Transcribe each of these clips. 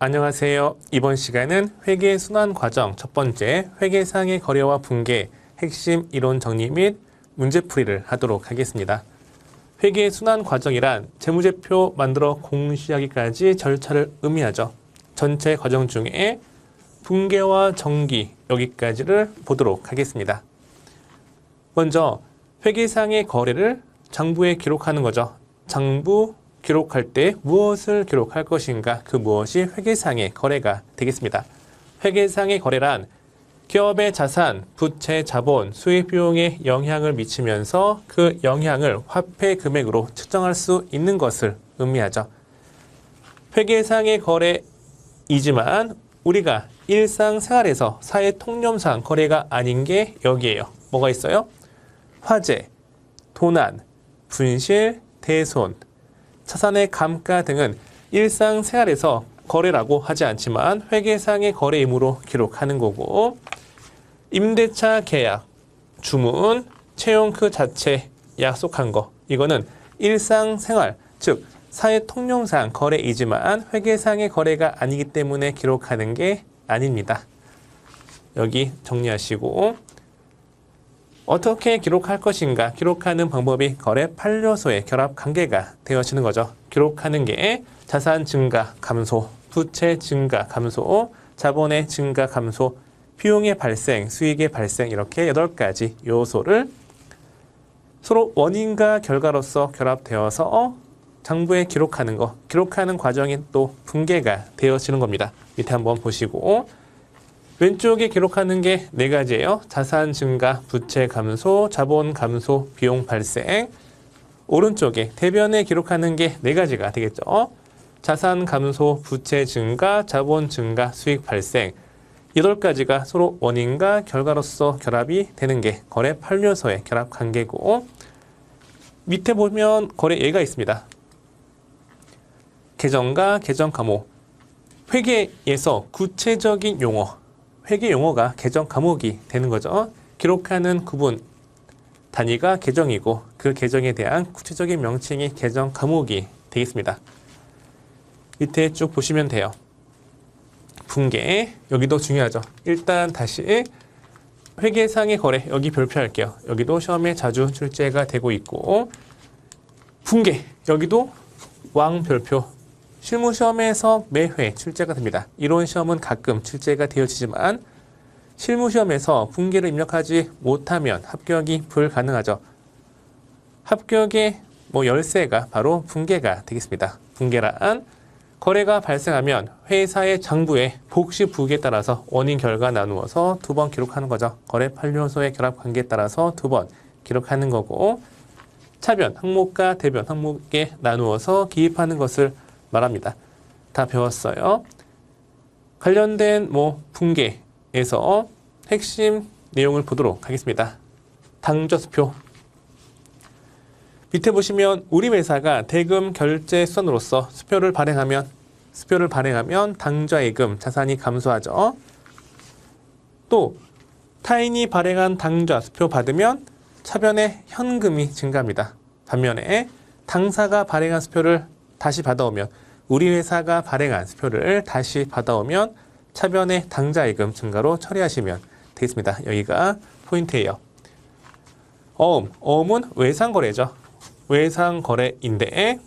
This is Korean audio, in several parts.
안녕하세요. 이번 시간은 회계 순환 과정 첫 번째 회계상의 거래와 분계 핵심 이론 정리 및 문제풀이를 하도록 하겠습니다. 회계 순환 과정이란 재무제표 만들어 공시하기까지 절차를 의미하죠. 전체 과정 중에 분계와 정기 여기까지를 보도록 하겠습니다. 먼저 회계상의 거래를 장부에 기록하는 거죠. 장부 기록할 때 무엇을 기록할 것인가, 그 무엇이 회계상의 거래가 되겠습니다. 회계상의 거래란 기업의 자산, 부채, 자본, 수익 비용에 영향을 미치면서 그 영향을 화폐 금액으로 측정할 수 있는 것을 의미하죠. 회계상의 거래이지만 우리가 일상생활에서 사회 통념상 거래가 아닌 게 여기에요. 뭐가 있어요? 화재, 도난, 분실, 대손, 자산의 감가 등은 일상생활에서 거래라고 하지 않지만 회계상의 거래이므로 기록하는 거고, 임대차 계약, 주문, 채용 그 자체 약속한 거, 이거는 일상생활, 즉 사회 통념상 거래이지만 회계상의 거래가 아니기 때문에 기록하는 게 아닙니다. 여기 정리하시고, 어떻게 기록할 것인가, 기록하는 방법이 거래 판료소의 결합 관계가 되어지는 거죠. 기록하는 게 자산 증가, 감소, 부채 증가, 감소, 자본의 증가, 감소, 비용의 발생, 수익의 발생, 이렇게 8가지 요소를 서로 원인과 결과로서 결합되어서 장부에 기록하는 거, 기록하는 과정이 또 분계가 되어지는 겁니다. 밑에 한번 보시고, 왼쪽에 기록하는 게 4가지예요. 자산 증가, 부채 감소, 자본 감소, 비용 발생. 오른쪽에 대변에 기록하는 게 4가지가 되겠죠. 자산 감소, 부채 증가, 자본 증가, 수익 발생. 8가지가 서로 원인과 결과로서 결합이 되는 게 거래 판료소의 결합 관계고, 밑에 보면 거래 예가 있습니다. 계정과 계정 과목. 회계에서 구체적인 용어, 회계 용어가 계정 과목이 되는 거죠. 기록하는 구분 단위가 계정이고 그 계정에 대한 구체적인 명칭이 계정 과목이 되겠습니다. 밑에 쭉 보시면 돼요. 분계, 여기도 중요하죠. 일단 다시 회계상의 거래, 여기 별표할게요. 여기도 시험에 자주 출제가 되고 있고, 분계, 여기도 왕 별표. 실무시험에서 매회 출제가 됩니다. 이론 시험은 가끔 출제가 되어지지만 실무시험에서 분계를 입력하지 못하면 합격이 불가능하죠. 합격의 열쇠가 바로 분계가 되겠습니다. 분계란 거래가 발생하면 회사의 장부에 복시 부기에 따라서 원인 결과 나누어서 2번 기록하는 거죠. 거래 판료소의 결합 관계에 따라서 2번 기록하는 거고, 차변 항목과 대변 항목에 나누어서 기입하는 것을 말합니다. 다 배웠어요. 관련된 분계에서 핵심 내용을 보도록 하겠습니다. 당좌수표. 밑에 보시면 우리 회사가 대금 결제 수단으로서 수표를 발행하면 당좌예금 자산이 감소하죠. 또 타인이 발행한 당좌수표 받으면 차변에 현금이 증가합니다. 반면에 당사가 발행한 수표를 다시 받아오면, 우리 회사가 발행한 수표를 다시 받아오면 차변의 당좌예금 증가로 처리하시면 되겠습니다. 여기가 포인트예요. 어음은 외상거래죠. 외상거래인데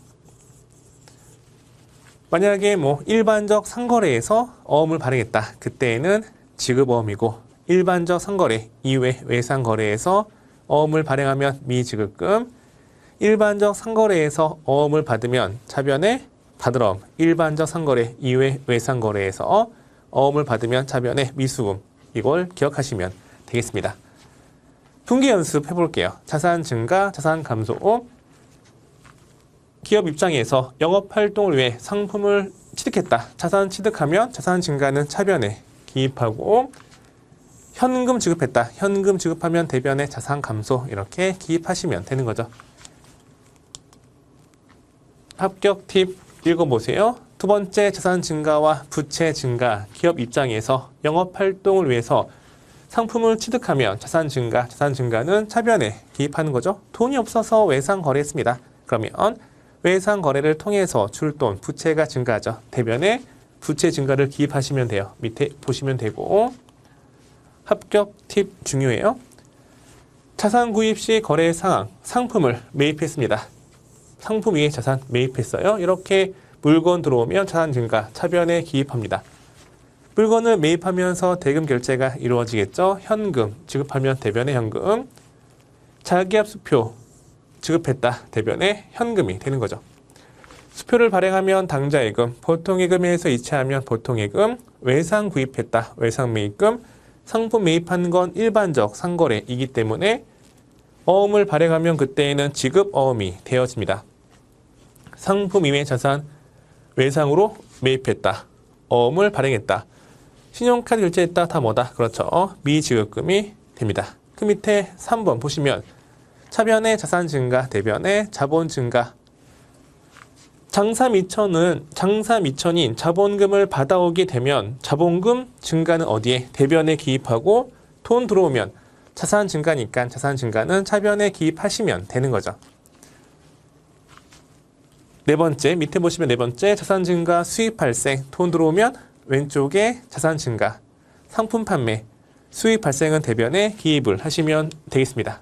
만약에 일반적 상거래에서 어음을 발행했다. 그때는 지급어음이고, 일반적 상거래 이외 외상거래에서 어음을 발행하면 미지급금, 일반적 상거래에서 어음을 받으면 차변에 받을어음, 일반적 상거래 이외 외상거래에서 어음을 받으면 차변에 미수금, 이걸 기억하시면 되겠습니다. 분계 연습 해볼게요. 자산 증가, 자산 감소. 기업 입장에서 영업활동을 위해 상품을 취득했다. 자산 취득하면 자산 증가는 차변에 기입하고, 현금 지급했다. 현금 지급하면 대변에 자산 감소, 이렇게 기입하시면 되는 거죠. 합격 팁 읽어보세요. 2번째, 자산 증가와 부채 증가. 기업 입장에서 영업활동을 위해서 상품을 취득하면 자산 증가, 자산 증가는 차변에 기입하는 거죠. 돈이 없어서 외상 거래했습니다. 그러면 외상 거래를 통해서 출돈, 부채가 증가하죠. 대변에 부채 증가를 기입하시면 돼요. 밑에 보시면 되고 합격 팁 중요해요. 자산 구입 시 거래 상황, 상품을 매입했습니다. 상품 위에 자산 매입했어요. 이렇게 물건 들어오면 자산 증가, 차변에 기입합니다. 물건을 매입하면서 대금 결제가 이루어지겠죠. 현금 지급하면 대변의 현금, 자기압 수표 지급했다 대변의 현금이 되는 거죠. 수표를 발행하면 당좌예금, 보통예금에서 이체하면 보통예금, 외상 구입했다 외상 매입금, 상품 매입한 건 일반적 상거래이기 때문에 어음을 발행하면 그때에는 지급 어음이 되어집니다. 상품 이외 자산 외상으로 매입했다. 어음을 발행했다. 신용카드 결제했다. 다 뭐다? 그렇죠. 미지급금이 됩니다. 그 밑에 3번 보시면 차변의 자산 증가, 대변의 자본 증가. 장사 미천인 자본금을 받아오게 되면 자본금 증가는 어디에? 대변에 기입하고 돈 들어오면 자산 증가니까 자산 증가는 차변에 기입하시면 되는 거죠. 네 번째, 밑에 보시면 네 번째 자산 증가 수익 발생, 돈 들어오면 왼쪽에 자산 증가, 상품 판매, 수익 발생은 대변에 기입을 하시면 되겠습니다.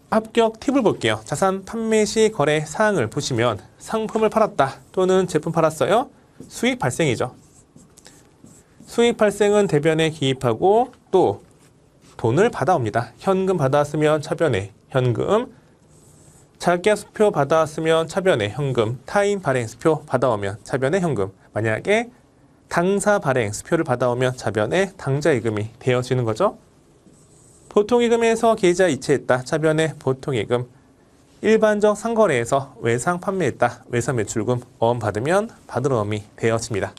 합격 팁을 볼게요. 자산 판매 시 거래 사항을 보시면 상품을 팔았다 또는 제품 팔았어요. 수익 발생이죠. 수익 발생은 대변에 기입하고 또 돈을 받아옵니다. 현금 받아왔으면 차변에 현금, 자기압 수표 받아왔으면 차변에 현금, 타인 발행 수표 받아오면 차변에 현금, 만약에 당사 발행 수표를 받아오면 차변에 당좌예금이 되어지는 거죠. 보통예금에서 계좌 이체했다. 차변에 보통예금. 일반적 상거래에서 외상 판매했다. 외상 매출금 어음 받으면 받을 어음이 되어집니다.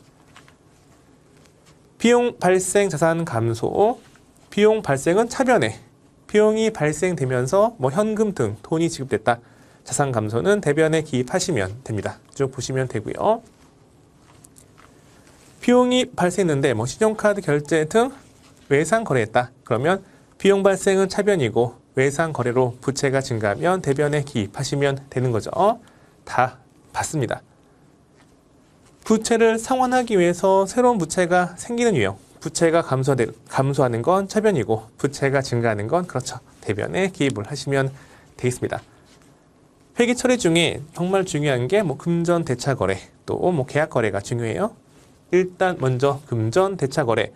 비용 발생 자산 감소. 비용 발생은 차변에 비용이 발생되면서 현금 등 돈이 지급됐다. 자산 감소는 대변에 기입하시면 됩니다. 쭉 보시면 되고요. 비용이 발생했는데 신용카드 결제 등 외상 거래했다. 그러면 비용 발생은 차변이고 외상 거래로 부채가 증가하면 대변에 기입하시면 되는 거죠. 다 봤습니다. 부채를 상환하기 위해서 새로운 부채가 생기는 유형. 부채가 감소하는 건 차변이고 부채가 증가하는 건 그렇죠. 대변에 기입을 하시면 되겠습니다. 회계 처리 중에 정말 중요한 게 금전 대차 거래, 또 계약 거래가 중요해요. 일단 먼저 금전 대차 거래.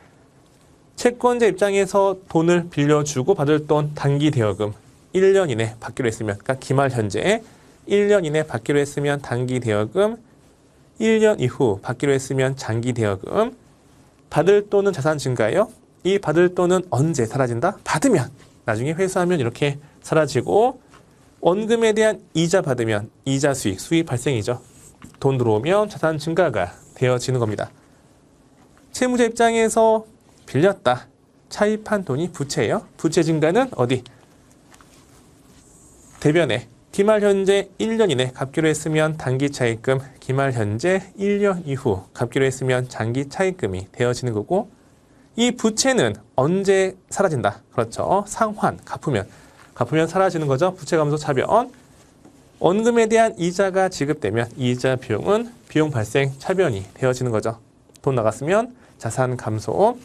채권자 입장에서 돈을 빌려주고 받을 돈 단기 대여금 1년 이내 받기로 했으면, 그러니까 기말 현재 1년 이내 받기로 했으면 단기 대여금, 1년 이후 받기로 했으면 장기 대여금. 받을 돈은 자산 증가예요. 이 받을 돈은 언제 사라진다? 받으면, 나중에 회수하면 이렇게 사라지고, 원금에 대한 이자 받으면 이자 수익 발생이죠. 돈 들어오면 자산 증가가 되어지는 겁니다. 채무자 입장에서 빌렸다. 차입한 돈이 부채예요. 부채 증가는 어디? 대변에 기말 현재 1년 이내 갚기로 했으면 단기 차입금, 기말 현재 1년 이후 갚기로 했으면 장기 차입금이 되어지는 거고, 이 부채는 언제 사라진다? 그렇죠. 상환, 갚으면 사라지는 거죠. 부채 감소 차변. 원금에 대한 이자가 지급되면 이자 비용은 비용 발생 차변이 되어지는 거죠. 돈 나갔으면 자산 감소.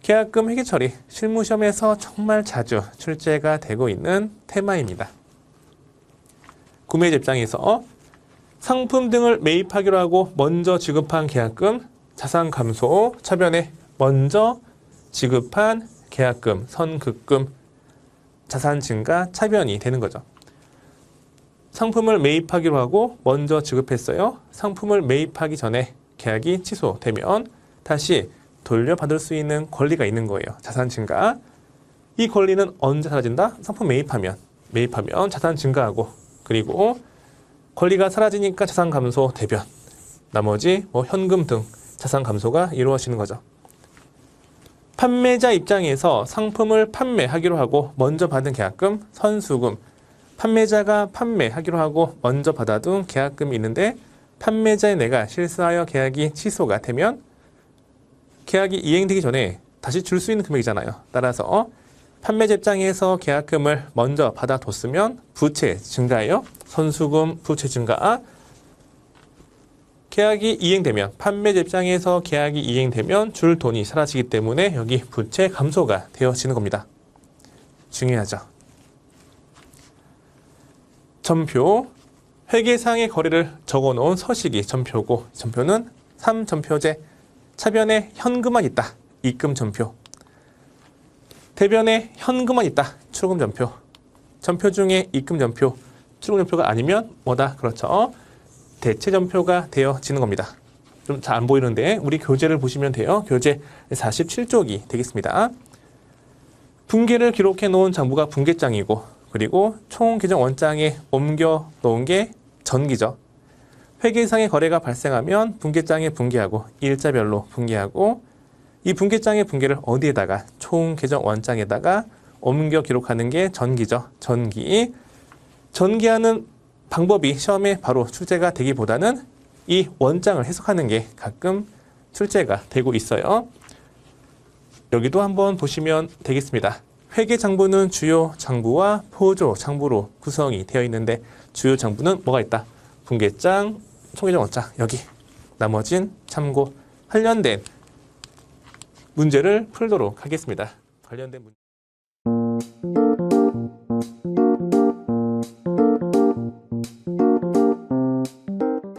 계약금 회계 처리, 실무시험에서 정말 자주 출제가 되고 있는 테마입니다. 구매자 입장에서 상품 등을 매입하기로 하고 먼저 지급한 계약금, 자산 감소, 차변에 먼저 지급한 계약금, 선급금, 자산 증가, 차변이 되는 거죠. 상품을 매입하기로 하고 먼저 지급했어요. 상품을 매입하기 전에 계약이 취소되면 다시 돌려받을 수 있는 권리가 있는 거예요. 자산 증가. 이 권리는 언제 사라진다? 상품 매입하면 자산 증가하고, 그리고 권리가 사라지니까 자산 감소 대변. 나머지 현금 등 자산 감소가 이루어지는 거죠. 판매자 입장에서 상품을 판매하기로 하고 먼저 받은 계약금, 선수금. 판매자가 판매하기로 하고 먼저 받아둔 계약금이 있는데 판매자의 내가 실수하여 계약이 취소가 되면 계약이 이행되기 전에 다시 줄 수 있는 금액이잖아요. 따라서 판매자 입장에서 계약금을 먼저 받아뒀으면 부채 증가예요. 선수금 부채 증가. 계약이 이행되면 판매자 입장에서 계약이 이행되면 줄 돈이 사라지기 때문에 여기 부채 감소가 되어지는 겁니다. 중요하죠. 전표, 회계상의 거래를 적어놓은 서식이 전표고 전표는 3전표제, 차변에 현금만 있다. 입금 전표. 대변에 현금만 있다. 출금 전표. 전표 중에 입금 전표, 출금 전표가 아니면 뭐다? 그렇죠. 대체 전표가 되어지는 겁니다. 좀 잘 안 보이는데 우리 교재를 보시면 돼요. 교재 47쪽이 되겠습니다. 분계를 기록해 놓은 장부가 분계장이고 그리고 총 계정 원장에 옮겨 놓은 게 전기죠. 회계상의 거래가 발생하면 분계장에 분계하고 일자별로 분계하고 이 분계장의 분계를 어디에다가 총 계정 원장에다가 옮겨 기록하는 게 전기죠. 전기. 전기하는 방법이 시험에 바로 출제가 되기보다는 이 원장을 해석하는 게 가끔 출제가 되고 있어요. 여기도 한번 보시면 되겠습니다. 회계장부는 주요 장부와 보조 장부로 구성이 되어 있는데 주요 장부는 뭐가 있다? 분계장, 총계정 원장 여기. 나머진 참고 관련된 문제를 풀도록 하겠습니다. 관련된 문제.